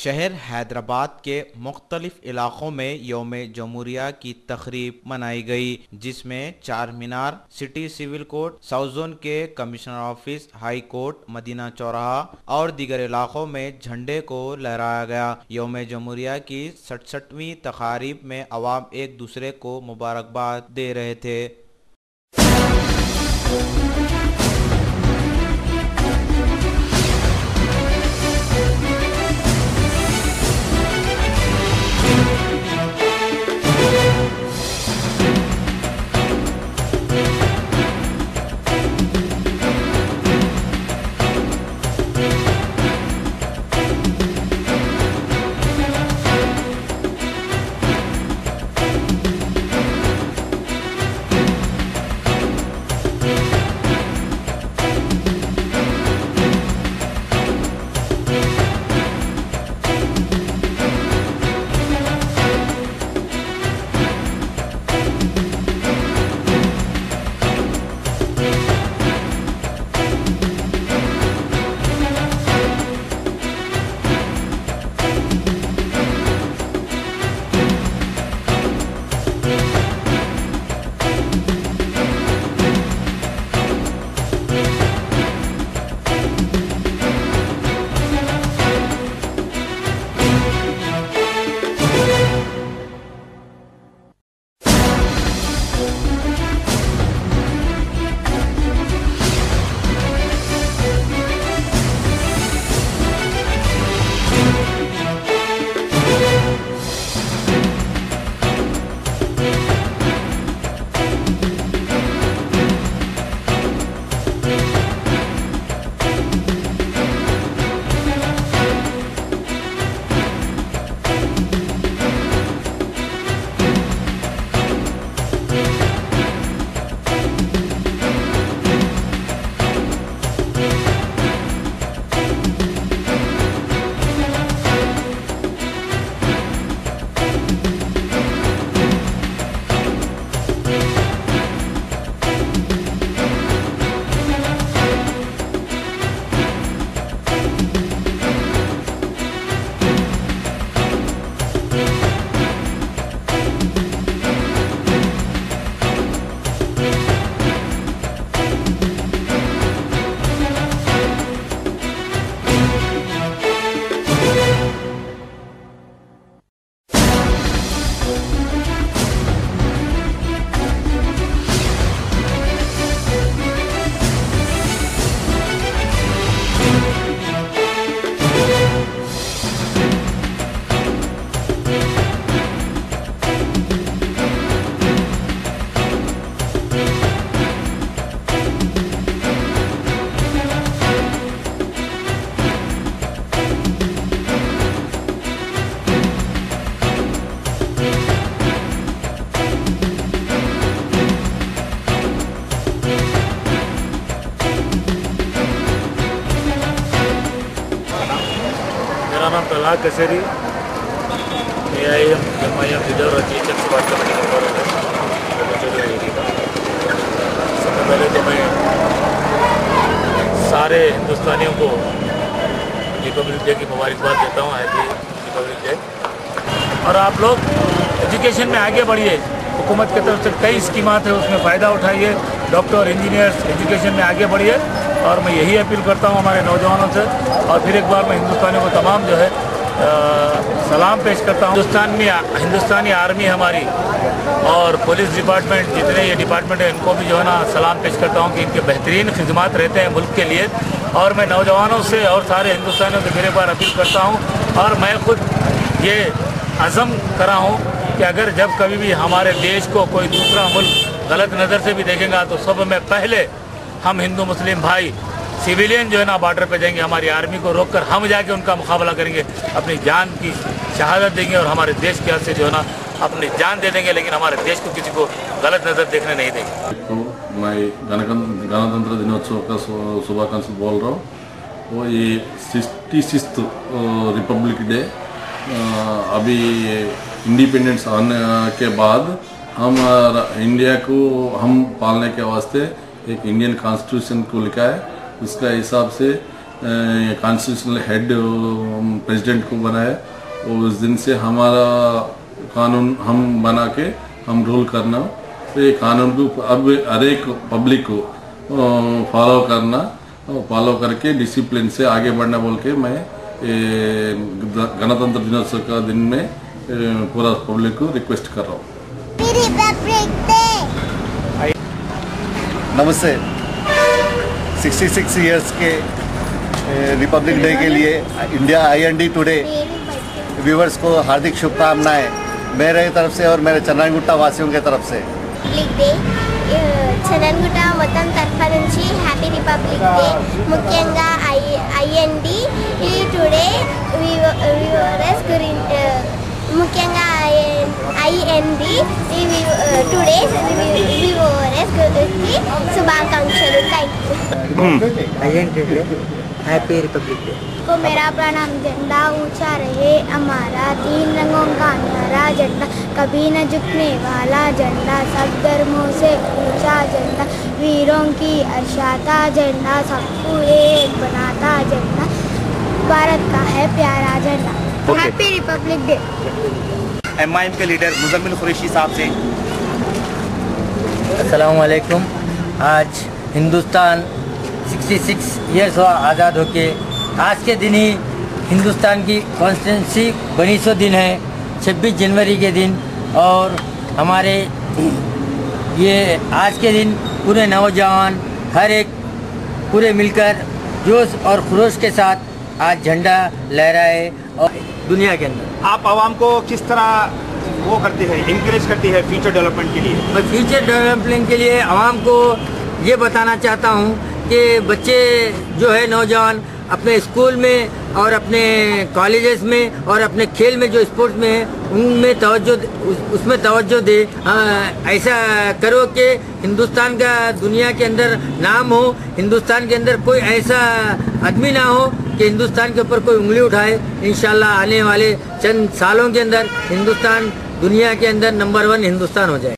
शहर हैदराबाद के मुख्तलिफ इलाकों में यौम जमहूरिया की तकरीब मनाई गई, जिसमें Charminar, city civil court, south zone के commissioner office, high court, Madina चौराहा और दीगर इलाकों में झंडे को लहराया गया। यौम जमहूरिया की 67वीं तकारीब में अवाम एक दूसरे को मुबारकबाद दे रहे थे। मेरा नाम प्रहलाद कसेरी, AIM MIM लीडर और GHM से बात करने के बाद सबसे पहले तो मैं सारे हिंदुस्तानियों को रिपब्लिक डे की मुबारकबाद देता हूँ। Happy Republic day. और आप लोग एजुकेशन में आगे बढ़िए। हुकूमत की तरफ से कई स्कीमात है, उसमें फ़ायदा उठाइए। डॉक्टर, इंजीनियर्स एजुकेशन में आगे बढ़िए। और मैं यही अपील करता हूँ हमारे नौजवानों से। और फिर एक बार मैं हिंदुस्तानियों को तमाम जो है सलाम पेश करता हूँ। हिंदुस्तानी आर्मी हमारी और पुलिस डिपार्टमेंट, जितने ये डिपार्टमेंट है, इनको भी जो है ना सलाम पेश करता हूँ कि इनके बेहतरीन खिदमत रहते हैं मुल्क के लिए। और मैं नौजवानों से और सारे हिंदुस्तानियों से फिर एक बार अपील करता हूँ। और मैं खुद ये अज़म करा हूँ कि अगर जब कभी भी हमारे देश को कोई दूसरा मुल्क गलत नज़र से भी देखेगा तो सब में पहले हम हिंदू मुस्लिम भाई सिविलियन जो है ना बॉर्डर पे जाएंगे, हमारी आर्मी को रोककर हम जाके उनका मुकाबला करेंगे, अपनी जान की शहादत देंगे और हमारे देश के हाथ से जो है ना अपनी जान दे देंगे, लेकिन हमारे देश को किसी को गलत नज़र देखने नहीं देंगे। तो मैं गणतंत्र दिनोत्सव का शुभाकांक्षी बोल रहा हूँ। वो ये 66th रिपब्लिक डे अभी इंडिपेंडेंस आने के बाद हम इंडिया को हम पालने के वास्ते एक इंडियन कॉन्स्टिट्यूशन को लिखा है। उसका हिसाब से कॉन्स्टिट्यूशनल हेड प्रेसिडेंट को बनाया और उस दिन से हमारा कानून हम बना के हम रूल करना, ये कानून को अब हर एक पब्लिक को फॉलो करना, फॉलो करके डिसिप्लिन से आगे बढ़ना बोल के मैं गणतंत्र दिनोत्सव का दिन में पूरा पब्लिक को रिक्वेस्ट कर रहा हूँ। नमस्ते। 66 इयर्स के रिपब्लिक डे के लिए इंडिया IND टुडे व्यूवर्स को हार्दिक शुभकामनाएं मेरे तरफ से और मेरे चन्ननगुट्टा वासियों के तरफ से। రిపబ్లిక్ డే చన్నన్గుట్ట మొత్తం తరఫు నుంచి హ్యాపీ రిపబ్లిక్ డే। ముఖ్యంగా IND టుడే వ్యూవర్స్ గురించి ముఖ్యంగా IND టుడే వ్యూవర్స్ గురించి శుభాకాంక్షలు। हैप्पी रिपब्लिक डे को मेरा प्रणाम। झंडा ऊंचा रहे हमारा, 3 रंगों का न्यारा झंडा, कभी न झुकने वाला झंडा, सब धर्मों से ऊंचा झंडा, वीरों की अर्शाता झंडा, सबको एक बनाता झंडा, भारत का है प्यारा झंडा। Happy Republic day. MIM के लीडर मुजम्मिल कुरैशी साहब से। अस्सलाम वालेकुम। आज हिंदुस्तान 66 ईयर्स हुआ आज़ाद होके। आज के दिन ही हिंदुस्तान की कॉन्स्टिट्यूंसी बनी सो दिन है, 26 जनवरी के दिन। और हमारे ये आज के दिन पूरे नौजवान हर एक पूरे मिलकर जोश और खरोश के साथ आज झंडा लहराए और दुनिया के अंदर। आप आवाम को किस तरह वो करते हैं, इंकरेज करती है फ्यूचर डेवलपमेंट के लिए? मैं फ्यूचर डेवलपमेंट के लिए आवाम को ये बताना चाहता हूँ कि बच्चे जो है नौजवान अपने स्कूल में और अपने कॉलेजेस में और अपने खेल में जो स्पोर्ट्स में है उनमें उसमें तवज्जो दे। ऐसा करो कि हिंदुस्तान का दुनिया के अंदर नाम हो, हिंदुस्तान के अंदर कोई ऐसा आदमी ना हो कि हिंदुस्तान के ऊपर कोई उंगली उठाए। इंशाल्लाह आने वाले चंद सालों के अंदर हिंदुस्तान दुनिया के अंदर नंबर 1 हिंदुस्तान हो जाए।